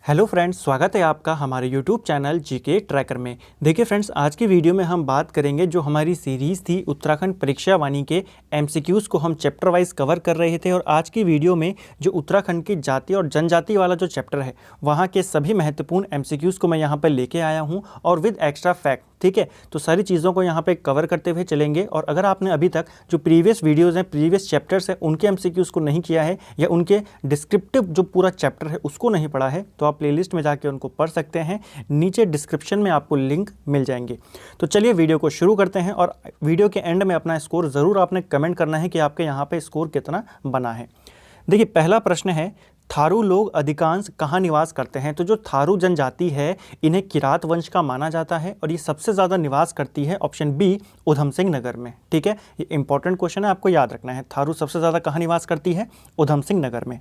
Hello friends, स्वागत है आपका हमारे यूट्यूब चैनल जीके ट्रैकर में। देखिए फ्रेंड्स, आज की वीडियो में हम बात करेंगे जो हमारी सीरीज़ थी उत्तराखंड परीक्षा वाणी के एमसीक्यूज़ को हम चैप्टर वाइज कवर कर रहे थे। और आज की वीडियो में जो उत्तराखंड की जाति और जनजाति वाला जो चैप्टर है वहाँ के सभी महत्वपूर्ण एमसीक्यूज़ को मैं यहाँ पर लेके आया हूँ और विद एक्स्ट्रा फैक्ट। ठीक है, तो सारी चीज़ों को यहाँ पे कवर करते हुए चलेंगे। और अगर आपने अभी तक जो प्रीवियस वीडियोज़ हैं, प्रीवियस चैप्टर्स हैं, उनके एमसीक्यूज़ को नहीं किया है या उनके डिस्क्रिप्टिव जो पूरा चैप्टर है उसको नहीं पढ़ा है, तो आप प्लेलिस्ट में जाके उनको पढ़ सकते हैं। नीचे डिस्क्रिप्शन में आपको लिंक मिल जाएंगे। तो चलिए वीडियो को शुरू करते हैं और वीडियो के एंड में अपना स्कोर ज़रूर आपने कमेंट करना है कि आपके यहाँ पे स्कोर कितना बना है। देखिए, पहला प्रश्न है, थारू लोग अधिकांश कहाँ निवास करते हैं? तो जो थारू जनजाति है इन्हें किरात वंश का माना जाता है और ये सबसे ज़्यादा निवास करती है ऑप्शन बी उधम सिंह नगर में। ठीक है, ये इंपॉर्टेंट क्वेश्चन है, आपको याद रखना है। थारू सबसे ज़्यादा कहाँ निवास करती है? उधम सिंह नगर में।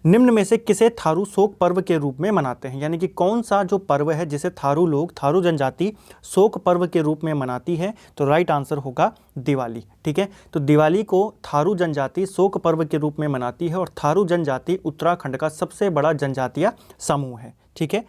निम्न में से किसे थारू शोक पर्व के रूप में मनाते हैं? यानी कि कौन सा जो पर्व है जिसे थारू लोग, थारू जनजाति शोक पर्व के रूप में मनाती है? तो राइट आंसर होगा दिवाली। ठीक है, तो दिवाली को थारू जनजाति शोक पर्व के रूप में मनाती है और थारू जनजाति उत्तराखंड का सबसे बड़ा जनजातीय समूह है। ठीक है,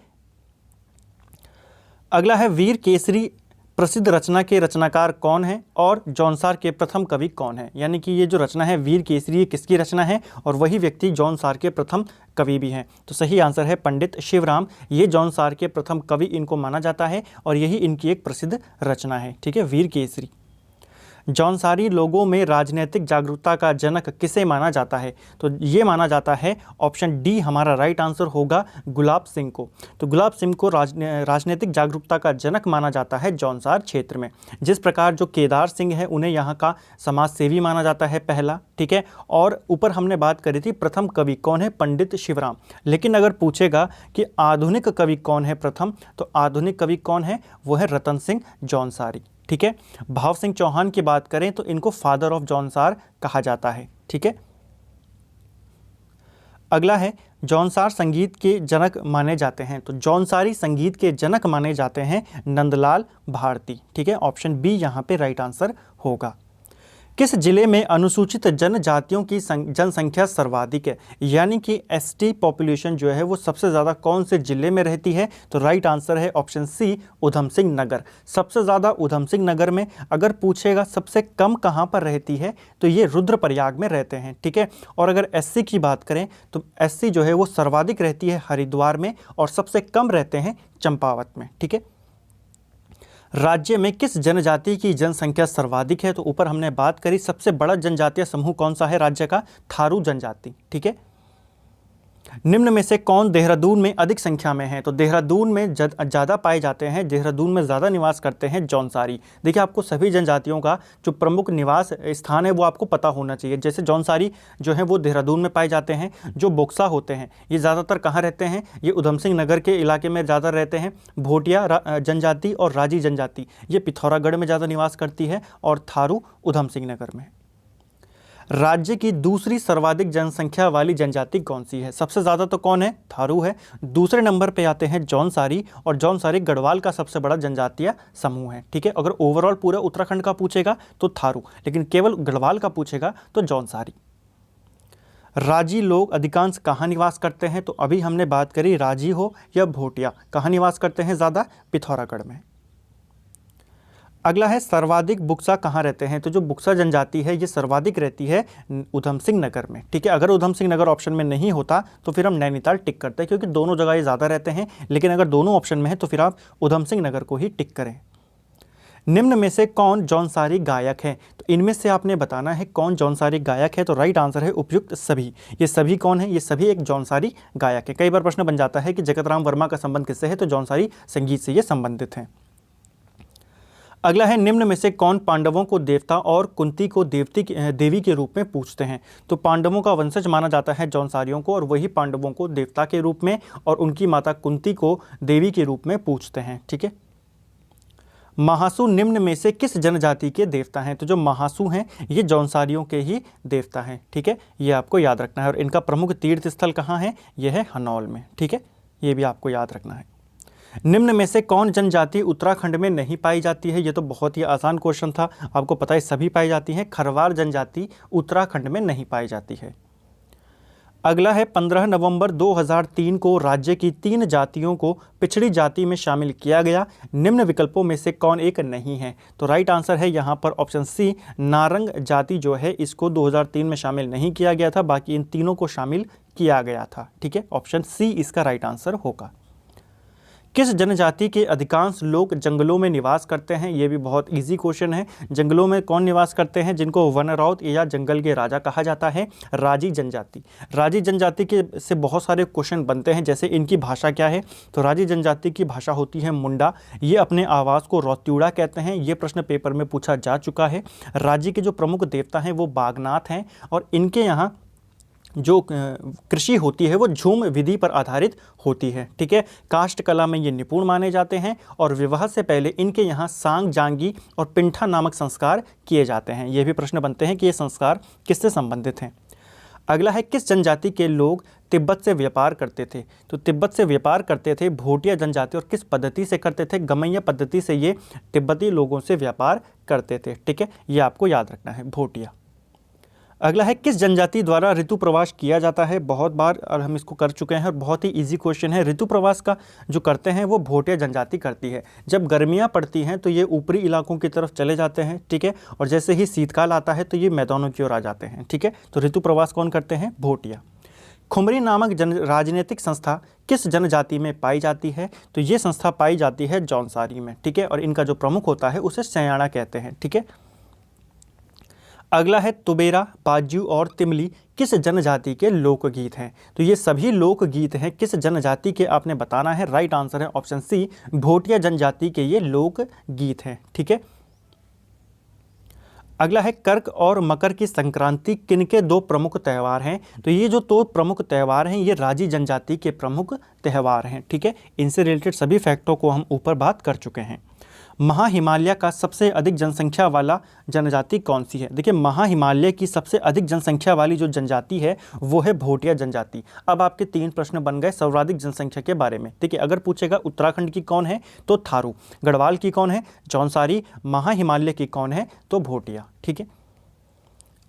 अगला है, वीर केसरी प्रसिद्ध रचना के रचनाकार कौन है और जौनसार के प्रथम कवि कौन है? यानी कि ये जो रचना है वीर केसरी, ये किसकी रचना है और वही व्यक्ति जौनसार के प्रथम कवि भी हैं। तो सही आंसर है पंडित शिवराम। ये जौनसार के प्रथम कवि इनको माना जाता है और यही इनकी एक प्रसिद्ध रचना है। ठीक है, वीर केसरी। जौनसारी लोगों में राजनीतिक जागरूकता का जनक किसे माना जाता है? तो ये माना जाता है ऑप्शन डी हमारा राइट आंसर होगा गुलाब सिंह को। तो गुलाब सिंह को राजनीतिक जागरूकता का जनक माना जाता है जौनसार क्षेत्र में। जिस प्रकार जो केदार सिंह है उन्हें यहाँ का समाज सेवी माना जाता है पहला। ठीक है, और ऊपर हमने बात करी थी प्रथम कवि कौन है? पंडित शिवराम। लेकिन अगर पूछेगा कि आधुनिक कवि कौन है प्रथम, तो आधुनिक कवि कौन है? वो है रतन सिंह जौनसारी। ठीक है, भाव सिंह चौहान की बात करें तो इनको फादर ऑफ जौनसार कहा जाता है। ठीक है, अगला है, जौनसार संगीत के जनक माने जाते हैं? तो जौनसारी संगीत के जनक माने जाते हैं नंदलाल भारती। ठीक है, ऑप्शन बी यहाँ पे राइट आंसर होगा। किस जिले में अनुसूचित जनजातियों की जनसंख्या सर्वाधिक है? यानी कि एसटी पॉपुलेशन जो है वो सबसे ज़्यादा कौन से जिले में रहती है? तो राइट आंसर है ऑप्शन सी उधम सिंह नगर। सबसे ज़्यादा उधम सिंह नगर में। अगर पूछेगा सबसे कम कहाँ पर रहती है, तो ये रुद्रप्रयाग में रहते हैं। ठीक है, और अगर एससी की बात करें तो एससी जो है वो सर्वाधिक रहती है हरिद्वार में और सबसे कम रहते हैं चंपावत में। ठीक है, राज्य में किस जनजाति की जनसंख्या सर्वाधिक है? तो ऊपर हमने बात करी सबसे बड़ा जनजातीय समूह कौन सा है राज्य का? थारू जनजाति। ठीक है, निम्न में से कौन देहरादून में अधिक संख्या में है? तो देहरादून में ज़्यादा पाए जाते हैं, देहरादून में ज़्यादा निवास करते हैं जौनसारी। देखिए, आपको सभी जनजातियों का जो प्रमुख निवास स्थान है वो आपको पता होना चाहिए। जैसे जौनसारी जो है वो देहरादून में पाए जाते हैं। जो बोक्सा होते हैं ये ज़्यादातर कहाँ रहते हैं? ये उधम सिंह नगर के इलाके में ज़्यादा रहते हैं। भोटिया जनजाति और राजी जनजाति ये पिथौरागढ़ में ज़्यादा निवास करती है और थारू उधम सिंह नगर में। राज्य की दूसरी सर्वाधिक जनसंख्या वाली जनजाति कौन सी है? सबसे ज़्यादा तो कौन है? थारू है। दूसरे नंबर पे आते हैं जौनसारी और जौनसारी गढ़वाल का सबसे बड़ा जनजातीय समूह है। ठीक है, अगर ओवरऑल पूरा उत्तराखंड का पूछेगा तो थारू, लेकिन केवल गढ़वाल का पूछेगा तो जौनसारी। राजी लोग अधिकांश कहाँ निवास करते हैं? तो अभी हमने बात करी राजी हो या भोटिया, कहाँ निवास करते हैं ज़्यादा? पिथौरागढ़ में। अगला है, सर्वाधिक बुक्सा कहाँ रहते हैं? तो जो बुक्सा जनजाति है ये सर्वाधिक रहती है उधम सिंह नगर में। ठीक है, अगर उधम सिंह नगर ऑप्शन में नहीं होता तो फिर हम नैनीताल टिक करते हैं, क्योंकि दोनों जगह ये ज़्यादा रहते हैं। लेकिन अगर दोनों ऑप्शन में है तो फिर आप उधम सिंह नगर को ही टिक करें। निम्न में से कौन जौनसारी गायक है? तो इनमें से आपने बताना है कौन जौनसारी गायक है। तो राइट आंसर है उपयुक्त सभी। ये सभी कौन है? ये सभी एक जौनसारी गायक है। कई बार प्रश्न बन जाता है कि जगत राम वर्मा का संबंध किससे है? तो जौनसारी संगीत से ये संबंधित हैं। अगला है, निम्न में से कौन पांडवों को देवता और कुंती को देवी के रूप में पूजते हैं? तो पांडवों का वंशज माना जाता है जौनसारियों को और वही पांडवों को देवता के रूप में और उनकी माता कुंती को देवी के रूप में पूजते हैं। ठीक है, महासु निम्न में से किस जनजाति के देवता हैं? तो जो महासु हैं ये जौनसारियों के ही देवता हैं। ठीक है, ये आपको याद रखना है। और इनका प्रमुख तीर्थ स्थल कहाँ है? यह है हनौल में। ठीक है, ये भी आपको याद रखना है। निम्न में से कौन जनजाति उत्तराखंड में नहीं पाई जाती है? ये तो बहुत ही आसान क्वेश्चन था, आपको पता है सभी पाई जाती हैं। खरवार जनजाति उत्तराखंड में नहीं पाई जाती है। अगला है 15 नवंबर 2003 को राज्य की 3 जातियों को पिछड़ी जाति में शामिल किया गया, निम्न विकल्पों में से कौन एक नहीं है? तो राइट आंसर है यहाँ पर ऑप्शन सी, नारंग जाति जो है इसको 2003 में शामिल नहीं किया गया था, बाकी इन तीनों को शामिल किया गया था। ठीक है, ऑप्शन सी इसका राइट आंसर होगा। किस जनजाति के अधिकांश लोग जंगलों में निवास करते हैं? ये भी बहुत इजी क्वेश्चन है। जंगलों में कौन निवास करते हैं जिनको वनरौत या जंगल के राजा कहा जाता है? राजी जनजाति। राजी जनजाति के से बहुत सारे क्वेश्चन बनते हैं, जैसे इनकी भाषा क्या है? तो राजी जनजाति की भाषा होती है मुंडा। ये अपने आवाज़ को रौत्यूड़ा कहते हैं। ये प्रश्न पेपर में पूछा जा चुका है। राजी के जो प्रमुख देवता हैं वो बागनाथ हैं और इनके यहाँ जो कृषि होती है वो झूम विधि पर आधारित होती है। ठीक है, काष्ठ कला में ये निपुण माने जाते हैं और विवाह से पहले इनके यहाँ सांग, जांगी और पिंठा नामक संस्कार किए जाते हैं। ये भी प्रश्न बनते हैं कि ये संस्कार किससे संबंधित हैं। अगला है, किस जनजाति के लोग तिब्बत से व्यापार करते थे? तो तिब्बत से व्यापार करते थे भोटिया जनजाति। और किस पद्धति से करते थे? गमैया पद्धति से ये तिब्बती लोगों से व्यापार करते थे। ठीक है, ये आपको याद रखना है, भोटिया। अगला है, किस जनजाति द्वारा ऋतु प्रवास किया जाता है? बहुत बार और हम इसको कर चुके हैं और बहुत ही इजी क्वेश्चन है। ऋतु प्रवास का जो करते हैं वो भोटिया जनजाति करती है। जब गर्मियां पड़ती हैं तो ये ऊपरी इलाकों की तरफ चले जाते हैं। ठीक है, और जैसे ही शीतकाल आता है तो ये मैदानों की ओर आ जाते हैं। ठीक है, तो ऋतु प्रवास कौन करते हैं? भोटिया। खुमरी नामक राजनीतिक संस्था किस जनजाति में पाई जाती है? तो ये संस्था पाई जाती है जौनसारी में। ठीक है, और इनका जो प्रमुख होता है उसे सयाना कहते हैं। ठीक है। अगला है, तुबेरा, बाजू और तिमली किस जनजाति के लोकगीत हैं? तो ये सभी लोकगीत हैं, किस जनजाति के आपने बताना है। राइट आंसर है ऑप्शन सी, भोटिया जनजाति के ये लोकगीत हैं। ठीक है। अगला है, कर्क और मकर की संक्रांति किनके दो प्रमुख त्यौहार हैं? तो ये जो दो प्रमुख त्यौहार हैं ये राजी जनजाति के प्रमुख त्यौहार हैं। ठीक है, इनसे रिलेटेड सभी फैक्टों को हम ऊपर बात कर चुके हैं। महा हिमालय का सबसे अधिक जनसंख्या वाला जनजाति कौन सी है? देखिए, महा हिमालय की सबसे अधिक जनसंख्या वाली जो जनजाति है वो है भोटिया जनजाति। अब आपके 3 प्रश्न बन गए सर्वाधिक जनसंख्या के बारे में। देखिए, अगर पूछेगा उत्तराखंड की कौन है तो थारू, गढ़वाल की कौन है? जौनसारी, महा हिमालय की कौन है? तो भोटिया। ठीक है।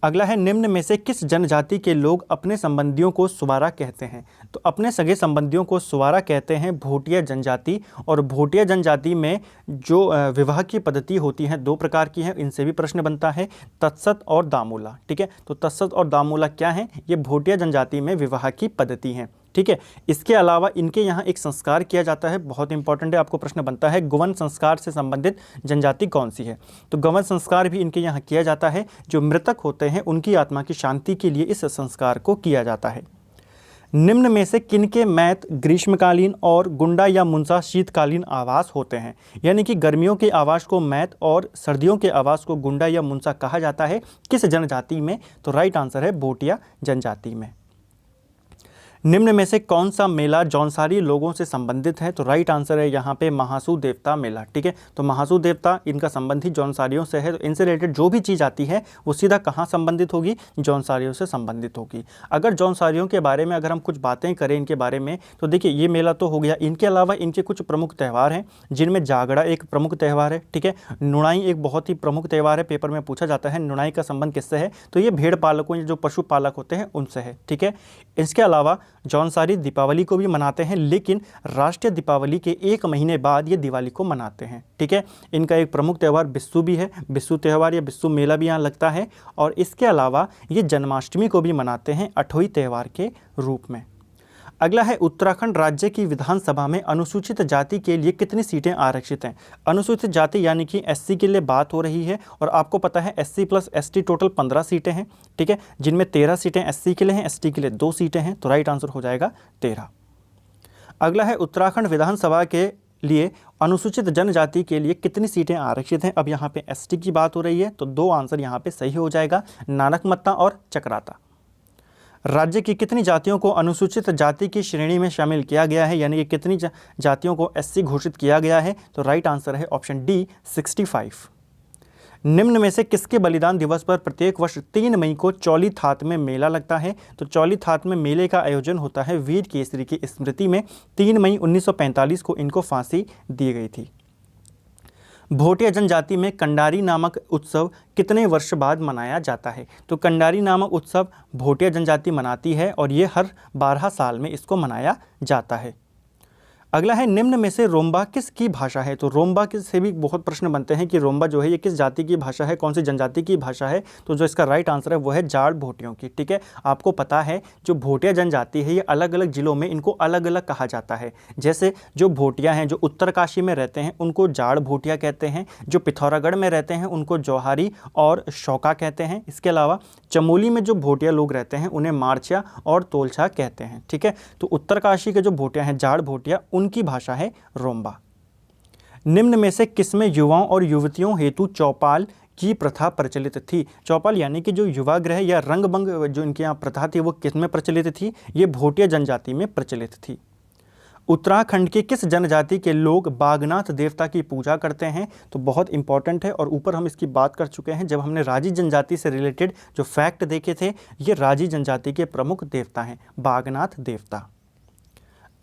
अगला है, निम्न में से किस जनजाति के लोग अपने संबंधियों को सुवारा कहते हैं? तो अपने सगे संबंधियों को सुवारा कहते हैं भोटिया जनजाति। और भोटिया जनजाति में जो विवाह की पद्धति होती है 2 प्रकार की है, इनसे भी प्रश्न बनता है, तत्सत और दामूला। ठीक है, तो तत्सत और दामूला क्या है? ये भोटिया जनजाति में विवाह की पद्धति है। ठीक है, इसके अलावा इनके यहाँ एक संस्कार किया जाता है, बहुत इंपॉर्टेंट है, आपको प्रश्न बनता है, गौवन संस्कार से संबंधित जनजाति कौन सी है? तो गौवन संस्कार भी इनके यहाँ किया जाता है। जो मृतक होते हैं उनकी आत्मा की शांति के लिए इस संस्कार को किया जाता है। निम्न में से किनके मैत ग्रीष्मकालीन और गुंडा या मुंसा शीतकालीन आवास होते हैं? यानी कि गर्मियों के आवास को मैत और सर्दियों के आवास को गुंडा या मुंसा कहा जाता है, किस जनजाति में? तो राइट आंसर है भोटिया जनजाति में। निम्न में से कौन सा मेला जौनसारी लोगों से संबंधित है? तो राइट आंसर है यहाँ पे महासू देवता मेला। ठीक है, तो महासू देवता इनका संबंध ही जौनसारियों से है। तो इनसे रिलेटेड जो भी चीज़ आती है वो सीधा कहाँ संबंधित होगी? जौनसारियों से संबंधित होगी। अगर जौनसारियों के बारे में अगर हम कुछ बातें करें इनके बारे में, तो देखिए ये मेला तो हो गया। इनके अलावा इनके कुछ प्रमुख त्यौहार हैं जिनमें जागड़ा एक प्रमुख त्यौहार है। ठीक है, नुणाई एक बहुत ही प्रमुख त्यौहार है, पेपर में पूछा जाता है नुणाई का संबंध किससे है? तो ये भेड़ पालकों या जो पशुपालक होते हैं उनसे है। ठीक है, इसके अलावा जौनसारी दीपावली को भी मनाते हैं, लेकिन राष्ट्रीय दीपावली के 1 महीने बाद ये दिवाली को मनाते हैं। ठीक है, इनका एक प्रमुख त्यौहार बिस्सू भी है, बिस्सू त्यौहार या बिस्सू मेला भी यहाँ लगता है। और इसके अलावा ये जन्माष्टमी को भी मनाते हैं अठोई त्यौहार के रूप में। अगला है, उत्तराखंड राज्य की विधानसभा में अनुसूचित जाति के लिए कितनी सीटें आरक्षित हैं? अनुसूचित जाति यानी कि एससी के लिए बात हो रही है, और आपको पता है एससी प्लस एसटी टोटल 15 सीटें हैं। ठीक है, जिनमें 13 सीटें एससी के लिए हैं, एसटी के लिए 2 सीटें हैं। तो राइट आंसर हो जाएगा 13। अगला है, उत्तराखंड विधानसभा के लिए अनुसूचित जनजाति के लिए कितनी सीटें आरक्षित हैं? अब यहाँ पे एसटी की बात हो रही है, तो 2 आंसर यहाँ पे सही हो जाएगा, नानकमत्ता और चक्राता। राज्य की कितनी जातियों को अनुसूचित जाति की श्रेणी में शामिल किया गया है? यानी कि कितनी जातियों को एससी घोषित किया गया है? तो राइट आंसर है ऑप्शन डी 65। निम्न में से किसके बलिदान दिवस पर प्रत्येक वर्ष 3 मई को चौली थात में मेला लगता है? तो चौली थात में मेले का आयोजन होता है वीर केसरी की स्मृति में। 3 मई 1945 को इनको फांसी दी गई थी। भोटिया जनजाति में कंडारी नामक उत्सव कितने वर्ष बाद मनाया जाता है? तो कंडारी नामक उत्सव भोटिया जनजाति मनाती है और ये हर 12 साल में इसको मनाया जाता है। अगला है, निम्न में से रोम्बा किसकी भाषा है? तो रोम्बा से भी बहुत प्रश्न बनते हैं कि रोम्बा जो है ये किस जाति की भाषा है, कौन सी जनजाति की भाषा है? तो जो इसका राइट आंसर है वो है जाड़ भोटियों की। ठीक है, आपको पता है जो भोटिया जनजाति है ये अलग अलग जिलों में इनको अलग अलग कहा जाता है। जैसे जो भोटिया हैं जो उत्तरकाशी में रहते हैं उनको जाड़ भोटिया कहते हैं, जो पिथौरागढ़ में रहते हैं उनको जौहारी और शौका कहते हैं। इसके अलावा चमोली में जो भोटिया लोग रहते हैं उन्हें मारचिया और तोलछा कहते हैं। ठीक है, तो उत्तरकाशी के जो भोटिया हैं जाड़ भोटिया, उनकी भाषा है रोम्बा। निम्न में से किसमें युवाओं और युवतियों हेतु चौपाल की प्रथा प्रचलित थी? चौपाल यानी कि जो युवागृह या रंगभंग जो इनके यहाँ प्रथा थी वो किसमें प्रचलित थी? ये भोटिया जनजाति में प्रचलित थी। उत्तराखंड के किस जनजाति के लोग बागनाथ देवता की पूजा करते हैं? तो बहुत इंपॉर्टेंट है और ऊपर हम इसकी बात कर चुके हैं जब हमने राजी जनजाति से रिलेटेड जो फैक्ट देखे थे। ये राजी जनजाति के प्रमुख देवता हैं, बागनाथ देवता।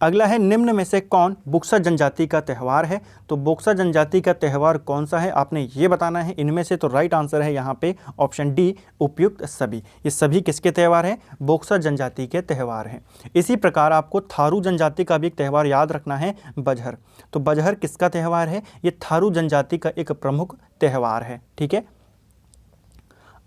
अगला है, निम्न में से कौन बुक्सा जनजाति का त्यौहार है? तो बुक्सा जनजाति का त्यौहार कौन सा है आपने ये बताना है इनमें से। तो राइट आंसर है यहाँ पे ऑप्शन डी, उपयुक्त सभी। ये सभी किसके त्यौहार हैं? बुक्सा जनजाति के त्यौहार हैं। इसी प्रकार आपको थारू जनजाति का भी एक त्यौहार याद रखना है, बजहर। तो बजहर किसका त्यौहार है? ये थारू जनजाति का एक प्रमुख त्यौहार है। ठीक है,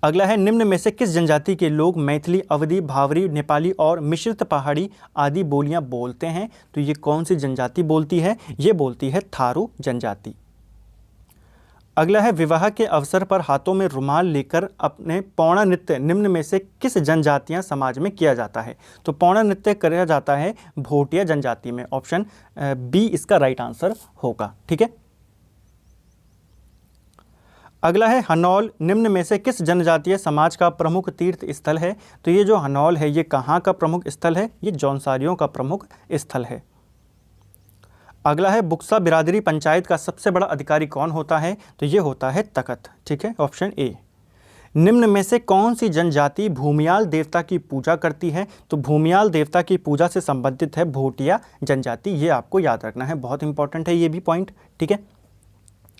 अगला है, निम्न में से किस जनजाति के लोग मैथिली, अवधी, भावरी, नेपाली और मिश्रित पहाड़ी आदि बोलियां बोलते हैं? तो ये कौन सी जनजाति बोलती है? ये बोलती है थारू जनजाति। अगला है, विवाह के अवसर पर हाथों में रुमाल लेकर अपने पौड़ा नृत्य निम्न में से किस जनजातियां समाज में किया जाता है? तो पौड़ा नृत्य किया जाता है भोटिया जनजाति में। ऑप्शन बी इसका राइट आंसर होगा। ठीक है, अगला है, हनौल निम्न में से किस जनजातीय समाज का प्रमुख तीर्थ स्थल है? तो ये जो हनौल है ये कहाँ का प्रमुख स्थल है? ये जौनसारियों का प्रमुख स्थल है। अगला है, बुक्सा बिरादरी पंचायत का सबसे बड़ा अधिकारी कौन होता है? तो ये होता है तखत। ठीक है, ऑप्शन ए। निम्न में से कौन सी जनजाति भूमियाल देवता की पूजा करती है? तो भूमियाल देवता की पूजा से संबंधित है भोटिया जनजाति। ये आपको याद रखना है, बहुत इंपॉर्टेंट है ये भी पॉइंट। ठीक है,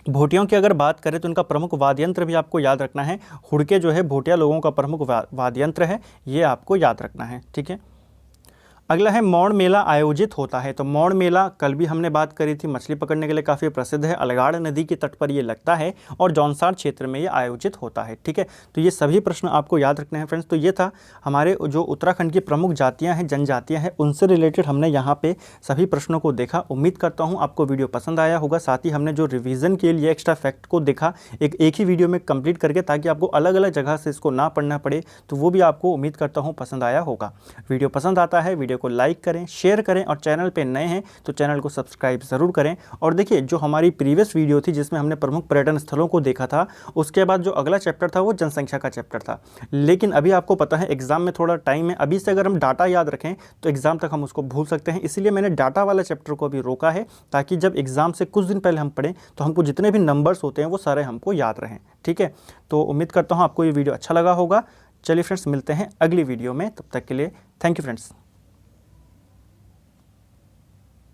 भोटियों की अगर बात करें तो उनका प्रमुख वाद्य यंत्र भी आपको याद रखना है। हुड़के जो है भोटिया लोगों का प्रमुख वाद्य यंत्र है, ये आपको याद रखना है। ठीक है, अगला है, मौड़ मेला आयोजित होता है। तो मौड़ मेला कल भी हमने बात करी थी, मछली पकड़ने के लिए काफ़ी प्रसिद्ध है, अलगाड़ नदी के तट पर ये लगता है और जौनसार क्षेत्र में ये आयोजित होता है। ठीक है, तो ये सभी प्रश्न आपको याद रखने हैं फ्रेंड्स। तो ये था हमारे जो उत्तराखंड की प्रमुख जातियाँ हैं, जनजातियाँ हैं, उनसे रिलेटेड हमने यहाँ पे सभी प्रश्नों को देखा। उम्मीद करता हूँ आपको वीडियो पसंद आया होगा। साथ ही हमने जो रिविज़न के लिए एक्स्ट्रा फैक्ट को देखा एक ही वीडियो में कंप्लीट करके, ताकि आपको अलग अलग जगह से इसको ना पढ़ना पड़े, तो वो भी आपको उम्मीद करता हूँ पसंद आया होगा। वीडियो पसंद आता है वीडियो को लाइक करें, शेयर करें और चैनल पे नए हैं तो चैनल को सब्सक्राइब ज़रूर करें। और देखिए, जो हमारी प्रीवियस वीडियो थी जिसमें हमने प्रमुख पर्यटन स्थलों को देखा था, उसके बाद जो अगला चैप्टर था वो जनसंख्या का चैप्टर था। लेकिन अभी आपको पता है एग्जाम में थोड़ा टाइम है, अभी से अगर हम डाटा याद रखें तो एग्जाम तक हम उसको भूल सकते हैं। इसलिए मैंने डाटा वाला चैप्टर को अभी रोका है, ताकि जब एग्जाम से कुछ दिन पहले हम पढ़ें तो हमको जितने भी नंबर्स होते हैं वो सारे हमको याद रहें। ठीक है, तो उम्मीद करता हूँ आपको ये वीडियो अच्छा लगा होगा। चलिए फ्रेंड्स, मिलते हैं अगली वीडियो में, तब तक के लिए थैंक यू फ्रेंड्स।